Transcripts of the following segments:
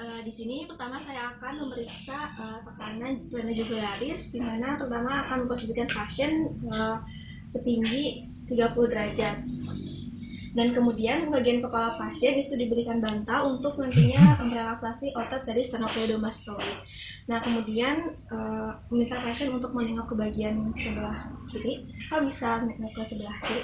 Di sini pertama saya akan memeriksa tekanan vena jugularis, di mana pertama akan memposisikan pasien setinggi 30 derajat. Dan kemudian bagian kepala pasien itu diberikan bantal untuk nantinya merelaksasi otot dari sternocleidomastoid. Nah, kemudian meminta pasien untuk menengok ke bagian sebelah kiri. Bisa menengok ke sebelah kiri.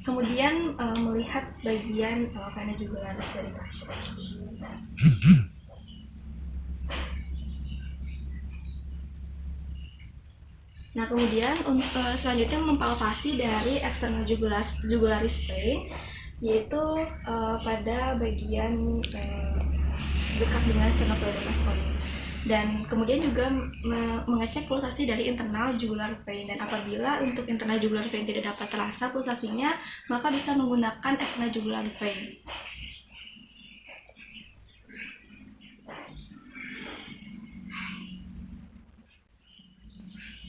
Kemudian melihat bagian vena jugularis dari pasien. Nah, kemudian selanjutnya mempalpasi dari external jugularis vein, yaitu pada bagian dekat dengan sternocleidomastoid. Dan kemudian juga mengecek pulsasi dari internal jugular vein, dan apabila untuk internal jugular vein tidak dapat terasa pulsasinya, maka bisa menggunakan external jugular vein.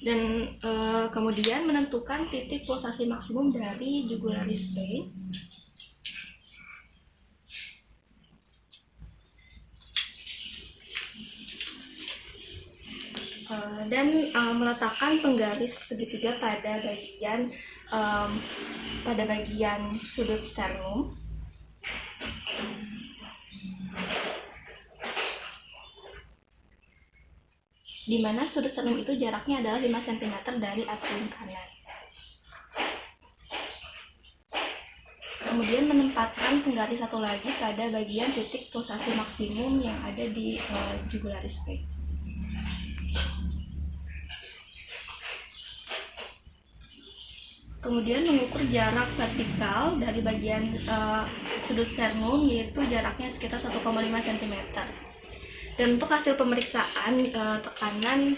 Dan kemudian menentukan titik pulsasi maksimum dari jugularis vein. Dan meletakkan penggaris segitiga pada bagian sudut sternum. Di mana sudut sternum itu jaraknya adalah 5 cm dari atrium kanan. Kemudian menempatkan penggaris satu lagi pada bagian titik pulsasi maksimum yang ada di jugularis vein. Kemudian mengukur jarak vertikal dari bagian sudut sternum, yaitu jaraknya sekitar 1,5 cm. Dan untuk hasil pemeriksaan tekanan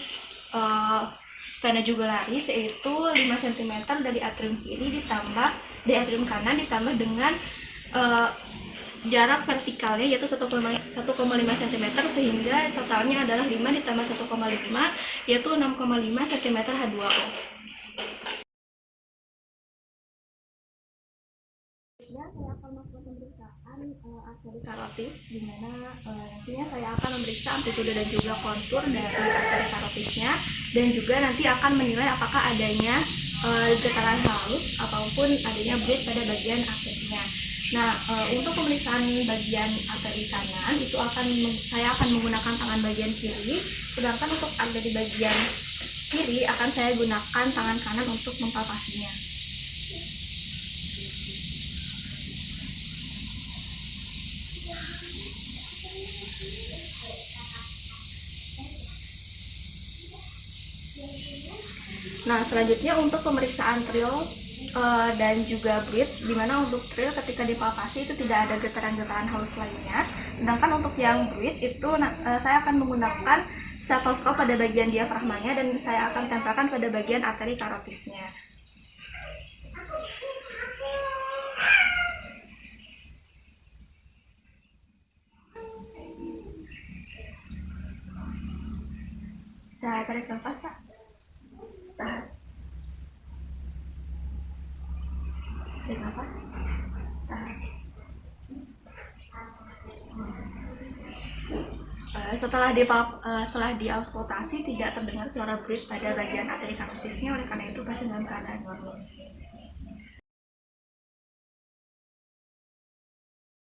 vena jugularis yaitu 5 cm dari atrium kiri ditambah dari atrium kanan ditambah dengan jarak vertikalnya yaitu 1,5 cm, sehingga totalnya adalah 5 ditambah 1,5 yaitu 6,5 cm H2O. Ya, saya akan melakukan pemeriksaan arteri karotis, di mana nantinya saya akan memeriksa amplitude dan juga kontur dari arteri karotisnya, dan juga nanti akan menilai apakah adanya getaran halus ataupun adanya bleed pada bagian arterinya. Nah, untuk pemeriksaan bagian arteri kanan itu saya akan menggunakan tangan bagian kiri, sedangkan untuk arteri bagian kiri akan saya gunakan tangan kanan untuk mempalpasinya. Nah, selanjutnya untuk pemeriksaan trill dan juga bleed, dimana untuk trill ketika dipalpasi itu tidak ada getaran-getaran halus lainnya, sedangkan untuk yang bleed itu saya akan menggunakan stetoskop pada bagian diafragmanya dan saya akan tempelkan pada bagian arteri karotisnya. Saya tarik nafas, Pak. Tahan. Tarik nafas. Tahan. Setelah diauskultasi tidak terdengar suara bleed pada bagian arteri karotisnya, oleh karena itu pasien dalam keadaan normal.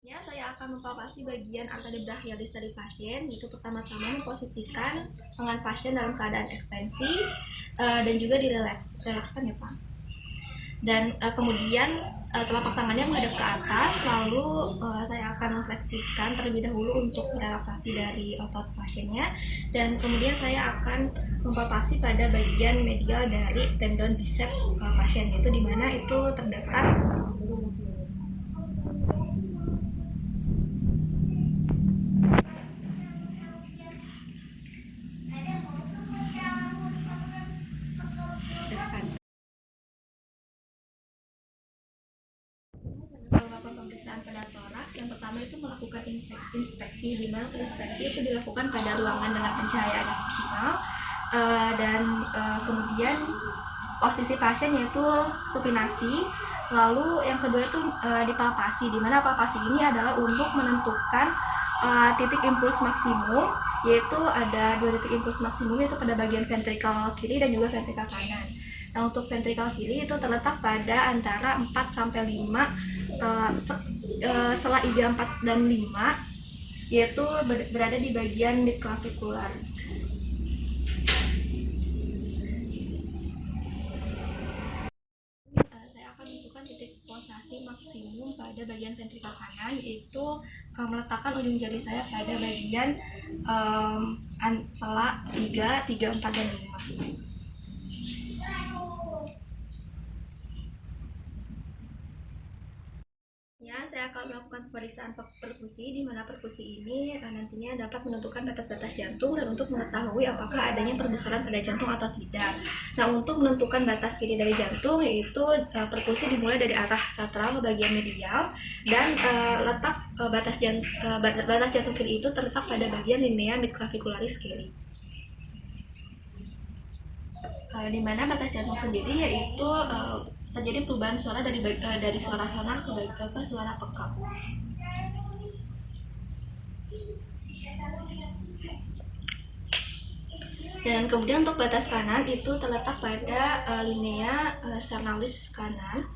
Ya, saya akan mempalpasi bagian arteri brachialis dari pasien, yaitu pertama-tama memposisikan tangan pasien dalam keadaan ekstensi dan juga direlakskan ya Pak. Dan kemudian telapak tangannya menghadap ke atas, lalu saya akan mengfleksikan terlebih dahulu untuk relaksasi dari otot pasiennya, dan kemudian saya akan mempalpasi pada bagian medial dari tendon bicep pasien, yaitu di mana itu terdekat melakukan pemeriksaan pada toraks. Yang pertama itu melakukan inspeksi, di mana inspeksi itu dilakukan pada ruangan dengan pencahayaan yang maksimal, dan kemudian posisi pasien yaitu supinasi, Lalu yang kedua itu di palpasi, di mana palpasi ini adalah untuk menentukan titik impuls maksimum, yaitu ada 2 titik impuls maksimum, yaitu pada bagian ventrikal kiri dan juga ventrikal kanan. Nah, untuk ventrikal kiri itu terletak pada antara 4 sampai 5 sela iga 4 dan 5, yaitu berada di bagian midclavikular. Saya akan menentukan titik pulsasi maksimum pada bagian ventrikal kanan, yaitu meletakkan ujung jari saya pada bagian sela iga 3, 4, dan 5. Saya akan melakukan pemeriksaan perkusi, di mana perkusi ini nantinya dapat menentukan batas-batas jantung dan untuk mengetahui apakah adanya perbesaran pada jantung atau tidak. Nah, untuk menentukan batas kiri dari jantung, yaitu perkusi dimulai dari arah lateral ke bagian medial, dan letak batas jantung kiri itu terletak pada bagian linea midclavicularis kiri. Di mana batas jantung sendiri yaitu terjadi perubahan suara dari suara sonar ke suara pekak. Dan kemudian untuk batas kanan itu terletak pada linea sternalis kanan.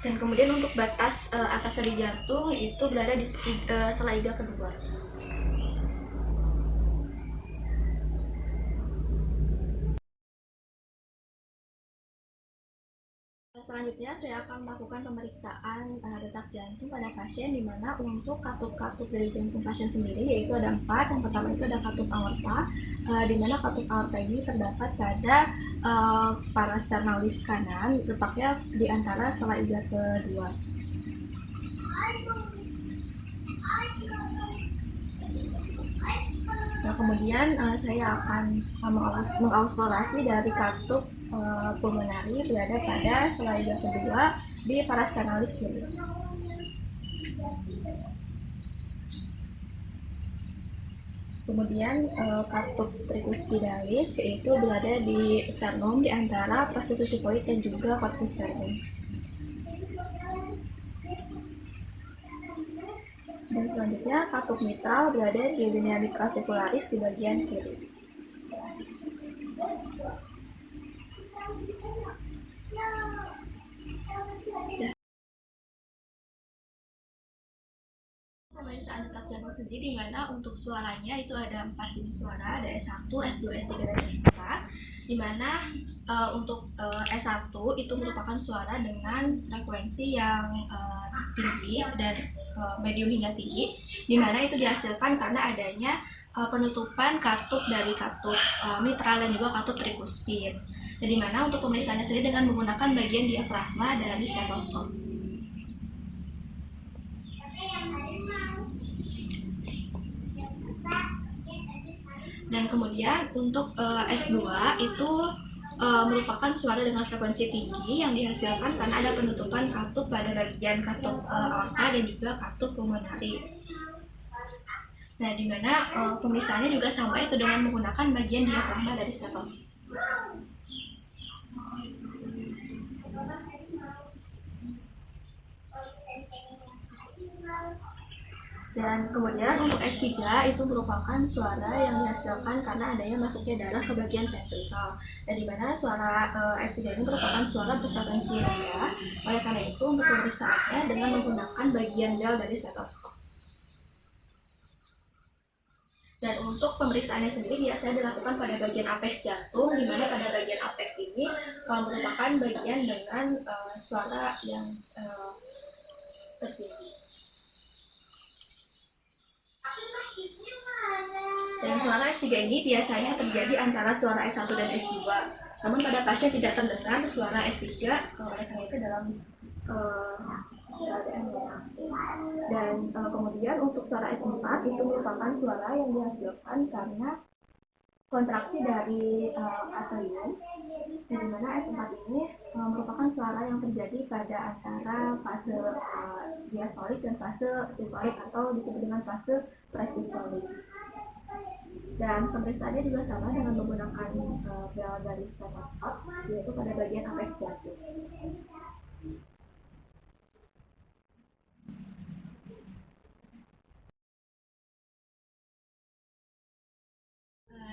Dan kemudian untuk batas atas dari jantung itu berada di sela iga kedua. Selanjutnya saya akan melakukan pemeriksaan detak jantung pada pasien, di mana untuk katup-katup dari jantung pasien sendiri yaitu ada 4. Yang pertama itu ada katup aorta, di mana katup aorta ini terdapat pada parasternalis kanan, letaknya di antara sela iga kedua. Nah, kemudian saya akan mengauskulasi dari katup pulmonari berada pada sela iga kedua di parasternalis kiri. Kemudian katup tricuspidalis yaitu berada di sternum di antara processus sifoid dan juga corpus sternum. Dan selanjutnya katup mitral berada di linea midclavicularis di bagian kiri. Pemeriksaan detak jantung sendiri, di mana untuk suaranya itu ada 4 jenis suara, ada S1, S2, S3, dan S4. Di mana untuk S1 itu merupakan suara dengan frekuensi yang tinggi dan medium hingga tinggi, di mana itu dihasilkan karena adanya penutupan katup dari katup mitral dan juga katup tricuspid. Dan di mana untuk pemeriksaannya sendiri dengan menggunakan bagian diafragma dari stetoskop. Dan kemudian untuk S2 itu merupakan suara dengan frekuensi tinggi yang dihasilkan karena ada penutupan katup pada bagian katup aorta dan juga katup pulmonari. Nah, di mana pemeriksaannya juga sama, itu dengan menggunakan bagian diafragma dari stetoskop. Dan kemudian untuk S3 itu merupakan suara yang dihasilkan karena adanya masuknya darah ke bagian ventrikal. Dan di mana suara S3 ini merupakan suara berfrekuensi rendah. Oleh karena itu untuk pemeriksaannya dengan menggunakan bagian bel dari stetoskop. Dan untuk pemeriksaannya sendiri biasanya dilakukan pada bagian apex jantung, di mana pada bagian apex ini merupakan bagian dengan suara yang tertinggi. Dan suara S3 ini biasanya terjadi antara suara S1 dan S2. Namun pada pasien tidak terdengar suara S3, oleh karena itu dalam keadaan dan kemudian untuk suara S4 itu merupakan suara yang dihasilkan karena kontraksi dari atrium, di mana S4 ini merupakan suara yang terjadi pada antara fase diastolik dan fase sistolik atau disebut dengan fase presistolik. Dan pemeriksaannya juga sama dengan menggunakan bel garis stetoskop, yaitu pada bagian apex jantung.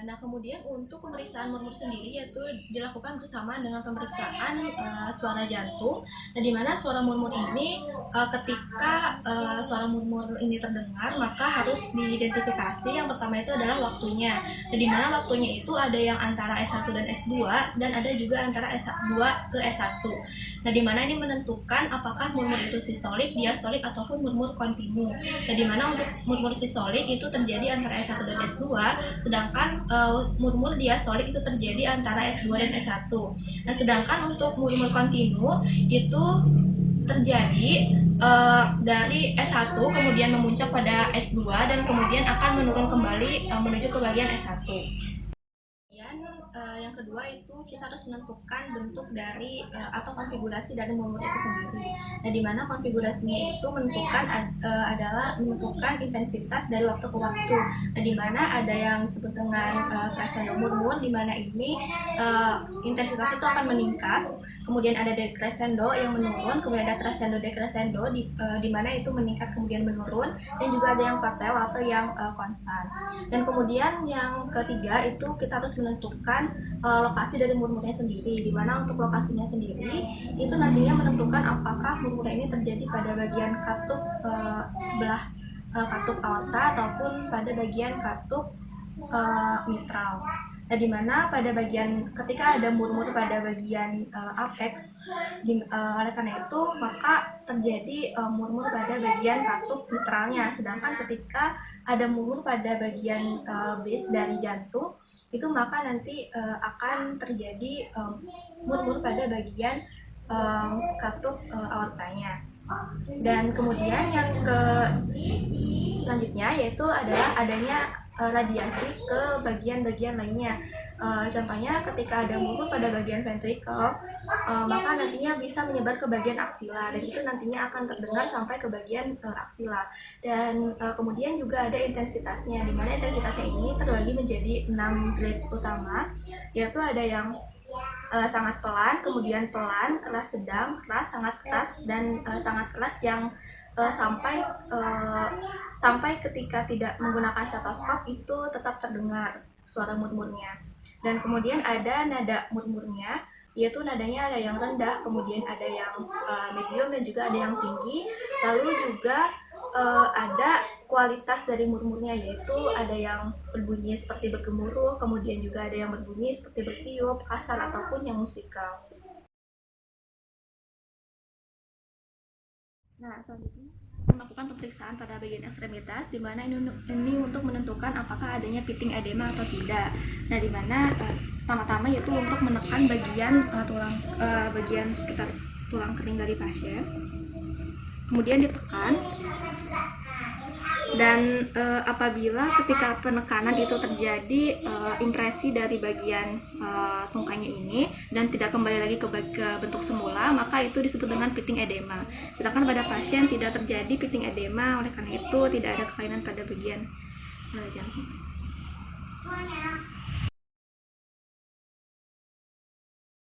Nah, kemudian untuk pemeriksaan murmur sendiri yaitu dilakukan bersamaan dengan pemeriksaan suara jantung. Nah, di mana suara murmur ini ketika suara murmur ini terdengar, maka harus diidentifikasi. Yang pertama itu adalah waktunya. Nah, di mana waktunya itu ada yang antara S1 dan S2 dan ada juga antara S2 ke S1. Nah, di mana ini menentukan apakah murmur itu sistolik, diastolik ataupun murmur kontinu. Nah, di mana untuk murmur sistolik itu terjadi antara S1 dan S2, sedangkan murmur diastolik itu terjadi antara S2 dan S1. Nah, sedangkan untuk murmur kontinu itu terjadi dari S1 kemudian memuncak pada S2 dan kemudian akan menurun kembali menuju ke bagian S1. Yang kedua itu kita harus menentukan bentuk dari atau konfigurasi dari murmur itu sendiri. Nah, di mana konfigurasinya itu adalah menentukan intensitas dari waktu ke waktu. Nah, di mana ada yang disebut dengan crescendo murmur, di mana ini intensitas itu akan meningkat. Kemudian ada decrescendo yang menurun, kemudian ada crescendo decrescendo di mana itu meningkat kemudian menurun, dan juga ada yang plateau atau yang konstan. Dan kemudian yang ketiga itu kita harus menentukan lokasi dari murmurnya sendiri, di mana untuk lokasinya sendiri itu nantinya menentukan apakah murmurnya ini terjadi pada bagian katup sebelah katup aorta ataupun pada bagian katup mitral. Nah, di mana pada bagian ketika ada murmur pada bagian apex, oleh karena itu maka terjadi murmur pada bagian katup mitralnya. Sedangkan ketika ada murmur pada bagian base dari jantung, itu maka nanti akan terjadi murmur pada bagian katup aortanya. Dan kemudian yang selanjutnya yaitu adalah adanya radiasi ke bagian-bagian lainnya. Contohnya ketika ada murmur pada bagian ventricle, maka nantinya bisa menyebar ke bagian aksila, dan itu nantinya akan terdengar sampai ke bagian aksila. Dan kemudian juga ada intensitasnya, di mana intensitasnya ini terbagi menjadi 6 grade utama, yaitu ada yang sangat pelan, kemudian pelan, keras sedang, keras, sangat keras, dan sangat keras yang sampai ketika tidak menggunakan stetoskop itu tetap terdengar suara murmurnya. Dan kemudian ada nada murmurnya, yaitu nadanya ada yang rendah, kemudian ada yang medium, dan juga ada yang tinggi. Lalu juga ada kualitas dari murmurnya, yaitu ada yang berbunyi seperti bergemuruh, kemudian juga ada yang berbunyi seperti bertiup, kasar, ataupun yang musikal. Nah, selanjutnya melakukan pemeriksaan pada bagian ekstremitas, di mana ini untuk menentukan apakah adanya pitting edema atau tidak. Nah, di mana pertama-tama yaitu untuk menekan bagian sekitar tulang kering dari pasien, kemudian ditekan. Dan apabila ketika penekanan itu terjadi impresi dari bagian tungkainya ini dan tidak kembali lagi ke bentuk semula, maka itu disebut dengan pitting edema. Sedangkan pada pasien tidak terjadi pitting edema, oleh karena itu tidak ada kelainan pada bagian jantung.